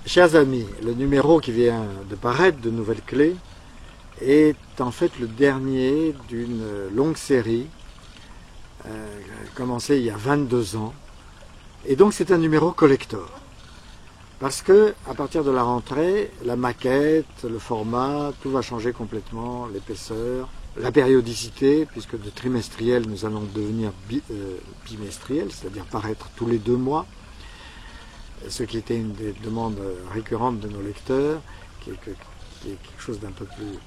Chers amis, le numéro qui vient de paraître de Nouvelles Clés est en fait le dernier d'une longue série commencée il y a 22 ans. Et donc c'est un numéro collector. Parce que à partir de la rentrée, la maquette, le format, tout va changer complètement, l'épaisseur, la périodicité, puisque de trimestriel nous allons devenir bimestriel, c'est-à-dire paraître tous les 2 mois. Ce qui était une des demandes récurrentes de nos lecteurs, qui est quelque chose d'un peu plus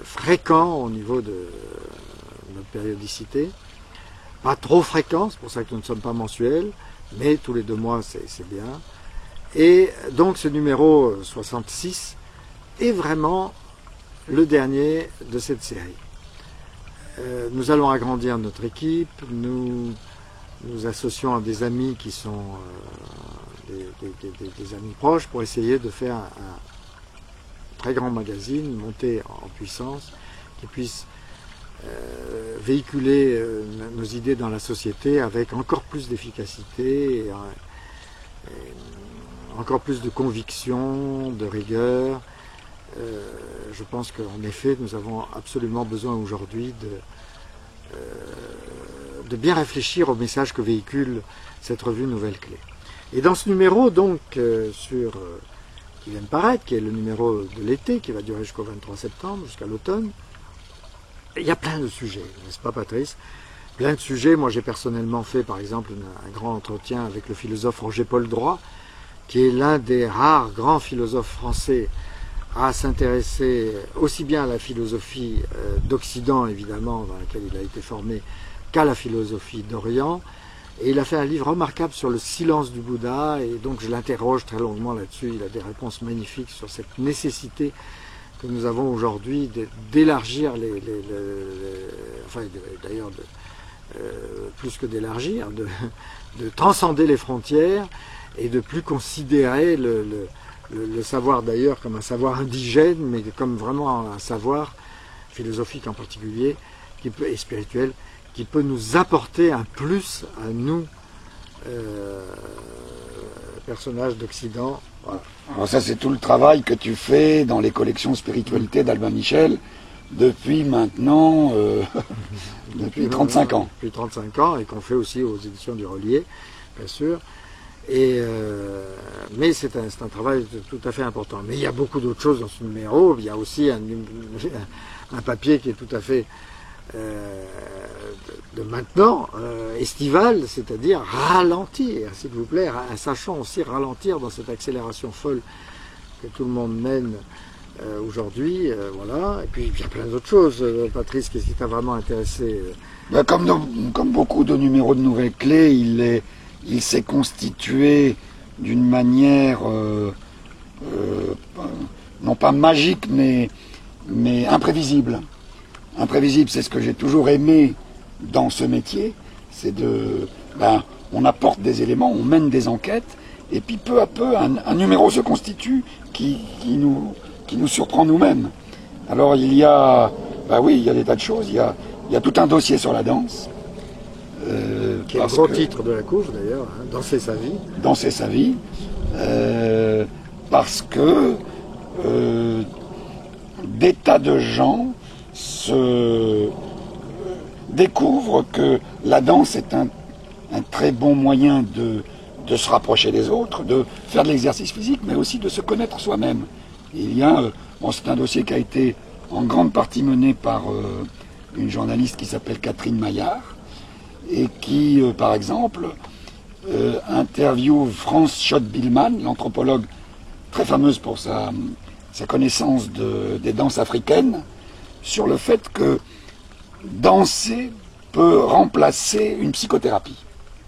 fréquent au niveau de notre périodicité. Pas trop fréquent, c'est pour ça que nous ne sommes pas mensuels, mais tous les 2 mois c'est bien. Et donc ce numéro 66 est vraiment le dernier de cette série. Nous allons agrandir notre équipe, nous associons à des amis qui sont des amis proches pour essayer de faire un très grand magazine monté en puissance qui puisse véhiculer nos idées dans la société avec encore plus d'efficacité et encore plus de conviction, de rigueur. Je pense qu'en effet nous avons absolument besoin aujourd'hui de bien réfléchir au message que véhicule cette revue Nouvelles Clés. Et dans ce numéro donc qui vient de paraître, qui est le numéro de l'été, qui va durer jusqu'au 23 septembre, jusqu'à l'automne, il y a plein de sujets, n'est-ce pas Patrice? Plein de sujets. Moi j'ai personnellement fait par exemple un grand entretien avec le philosophe Roger-Paul Droit, qui est l'un des rares grands philosophes français à s'intéresser aussi bien à la philosophie d'Occident évidemment, dans laquelle il a été formé, qu'à la philosophie d'Orient. Et il a fait un livre remarquable sur le silence du Bouddha, et donc je l'interroge très longuement là-dessus. Il a des réponses magnifiques sur cette nécessité que nous avons aujourd'hui d'élargir enfin d'ailleurs plus que d'élargir, de transcender les frontières et de plus considérer le savoir d'ailleurs comme un savoir indigène, mais comme vraiment un savoir philosophique en particulier et spirituel, qui peut nous apporter un plus à nous, personnages d'Occident. Voilà. Alors ça c'est tout le travail que tu fais dans les collections spiritualité d'Albin Michel depuis maintenant depuis 35 ans. Depuis 35 ans, et qu'on fait aussi aux éditions du Relier, bien sûr. Mais c'est un travail tout à fait important. Mais il y a beaucoup d'autres choses dans ce numéro. Il y a aussi un papier qui est tout à fait de maintenant, estival, c'est-à-dire ralentir, s'il vous plaît, sachant aussi ralentir dans cette accélération folle que tout le monde mène aujourd'hui, voilà. Et puis il y a plein d'autres choses. Patrice, qu'est-ce qui t'a vraiment intéressé? Comme beaucoup de numéros de Nouvelles Clés, il s'est constitué d'une manière non pas magique, mais imprévisible. Imprévisible, c'est ce que j'ai toujours aimé dans ce métier, c'est on apporte des éléments, on mène des enquêtes, et puis peu à peu, un numéro se constitue qui nous surprend nous-mêmes. Alors il y a des tas de choses, il y a tout un dossier sur la danse. Qui est le gros titre de la couve d'ailleurs, hein, Danser sa vie. Danser sa vie, parce que des tas de gens se découvrent que la danse est un très bon moyen de se rapprocher des autres, de faire de l'exercice physique, mais aussi de se connaître soi-même. C'est un dossier qui a été en grande partie mené par une journaliste qui s'appelle Catherine Maillard, et qui, par exemple, interviewe Franz Schott-Billmann, l'anthropologue très fameuse pour sa connaissance des danses africaines, sur le fait que danser peut remplacer une psychothérapie,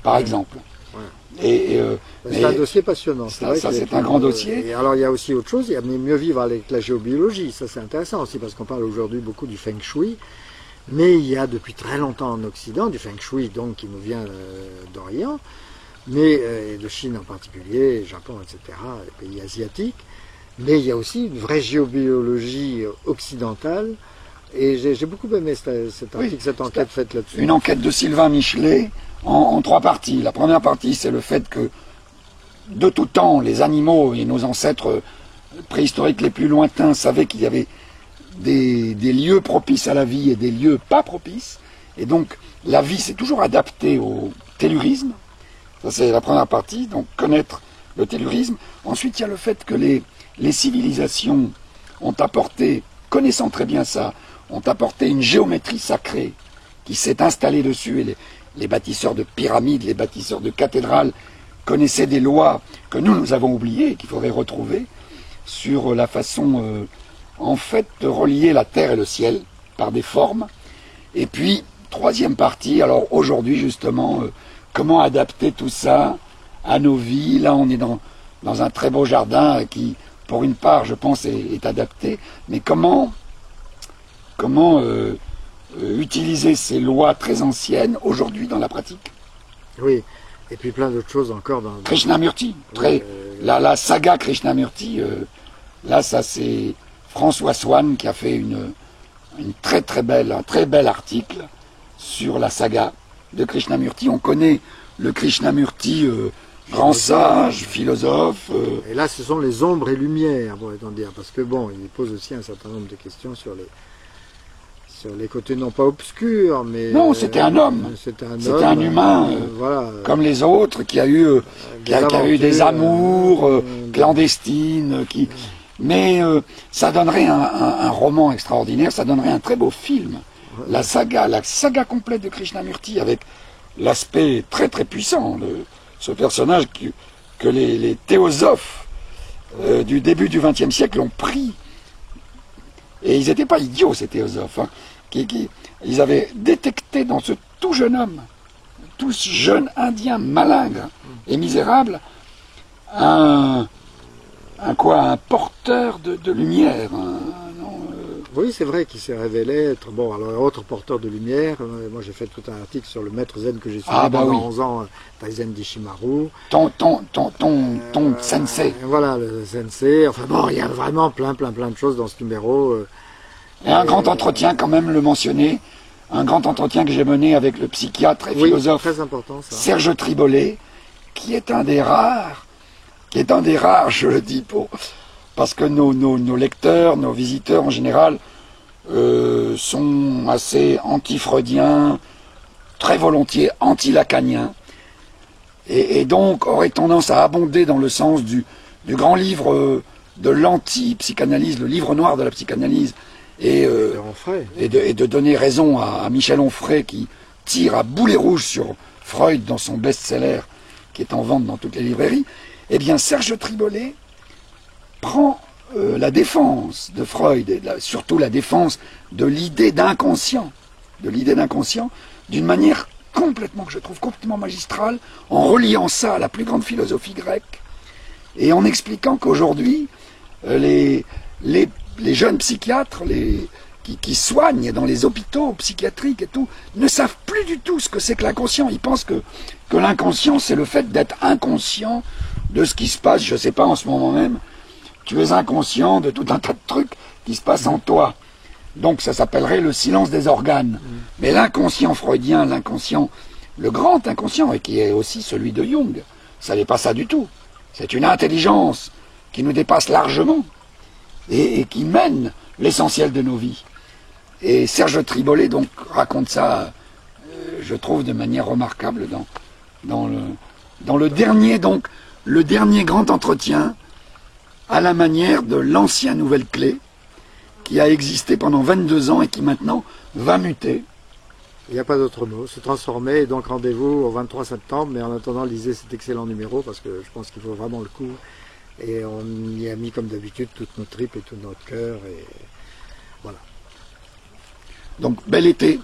par exemple. Ouais. C'est un dossier passionnant. C'est un grand dossier. Et alors il y a aussi autre chose, il y a mieux vivre avec la géobiologie, ça c'est intéressant aussi, parce qu'on parle aujourd'hui beaucoup du Feng Shui, mais il y a depuis très longtemps en Occident du Feng Shui donc qui nous vient d'Orient, mais de Chine en particulier, Japon, etc., les pays asiatiques, mais il y a aussi une vraie géobiologie occidentale. Et j'ai beaucoup aimé cet article, cette enquête faite là-dessus. Une enquête de Sylvain Michelet en 3 parties. La première partie, c'est le fait que de tout temps, les animaux et nos ancêtres préhistoriques les plus lointains savaient qu'il y avait des lieux propices à la vie et des lieux pas propices. Et donc, la vie s'est toujours adaptée au tellurisme. Ça, c'est la première partie, donc connaître le tellurisme. Ensuite, il y a le fait que les civilisations ont apporté, connaissant très bien ça, ont apporté une géométrie sacrée qui s'est installée dessus. Et les bâtisseurs de pyramides, les bâtisseurs de cathédrales connaissaient des lois que nous avons oubliées et qu'il faudrait retrouver sur la façon, en fait, de relier la terre et le ciel par des formes. Et puis, troisième partie, alors aujourd'hui justement, comment adapter tout ça à nos vies. Là, on est dans un très beau jardin qui, pour une part, je pense, est adapté. Mais comment utiliser ces lois très anciennes aujourd'hui dans la pratique? Oui, et puis plein d'autres choses encore dans... Krishnamurti, la saga Krishnamurti, là, ça c'est François Swann qui a fait un très bel article sur la saga de Krishnamurti. On connaît le Krishnamurti grand sage, philosophe. Et là, ce sont les ombres et lumières, pourrait-on dire, parce que bon, il pose aussi un certain nombre de questions sur les côtés non pas obscurs, mais... Non, c'était un homme. C'était un humain, voilà, comme les autres, qui a eu des amours clandestines, mais ça donnerait un roman extraordinaire, ça donnerait un très beau film. La saga complète de Krishnamurti, avec l'aspect très très puissant de ce personnage que les théosophes du début du XXe siècle ont pris. Et ils n'étaient pas idiots, ces théosophes, hein, ils avaient détecté dans ce tout jeune homme, tout ce jeune indien malingre et misérable, un porteur de lumière. Oui, c'est vrai qu'il s'est révélé être, bon, alors autre porteur de lumière. Moi, j'ai fait tout un article sur le maître zen que j'ai suivi pendant 11 ans, Taizen d'Ishimaru. Ton sensei. Voilà, le sensei. Enfin bon, il y a vraiment plein de choses dans ce numéro. Et un grand entretien, quand même, le mentionner. Un grand entretien que j'ai mené avec le psychiatre et philosophe très important, ça. Serge Tribolet, qui est un des rares, je le dis parce que nos lecteurs, nos visiteurs en général, sont assez anti-freudiens, très volontiers anti-lacaniens, et donc auraient tendance à abonder dans le sens du grand livre de l'anti-psychanalyse, le livre noir de la psychanalyse, et de donner raison à Michel Onfray, qui tire à boulet rouge sur Freud dans son best-seller, qui est en vente dans toutes les librairies. Eh bien, Serge Tribolet prend la défense de Freud, et surtout la défense de l'idée d'inconscient, d'une manière que je trouve complètement magistrale, en reliant ça à la plus grande philosophie grecque, et en expliquant qu'aujourd'hui, les jeunes psychiatres, qui soignent dans les hôpitaux psychiatriques et tout, ne savent plus du tout ce que c'est que l'inconscient. Ils pensent que l'inconscient, c'est le fait d'être inconscient de ce qui se passe, je ne sais pas, en ce moment même. Tu es inconscient de tout un tas de trucs qui se passent en toi. Donc ça s'appellerait le silence des organes. Mais l'inconscient freudien, le grand inconscient, et qui est aussi celui de Jung, ça n'est pas ça du tout. C'est une intelligence qui nous dépasse largement et qui mène l'essentiel de nos vies. Et Serge Tribolet donc raconte ça, je trouve, de manière remarquable dans le dernier grand entretien, à la manière de l'ancien Nouvelle Clé, qui a existé pendant 22 ans et qui maintenant va muter. Il n'y a pas d'autre mot, se transformer, et donc rendez-vous au 23 septembre, mais en attendant, lisez cet excellent numéro, parce que je pense qu'il vaut vraiment le coup, et on y a mis comme d'habitude toutes nos tripes et tout notre cœur, et voilà. Donc, bel été.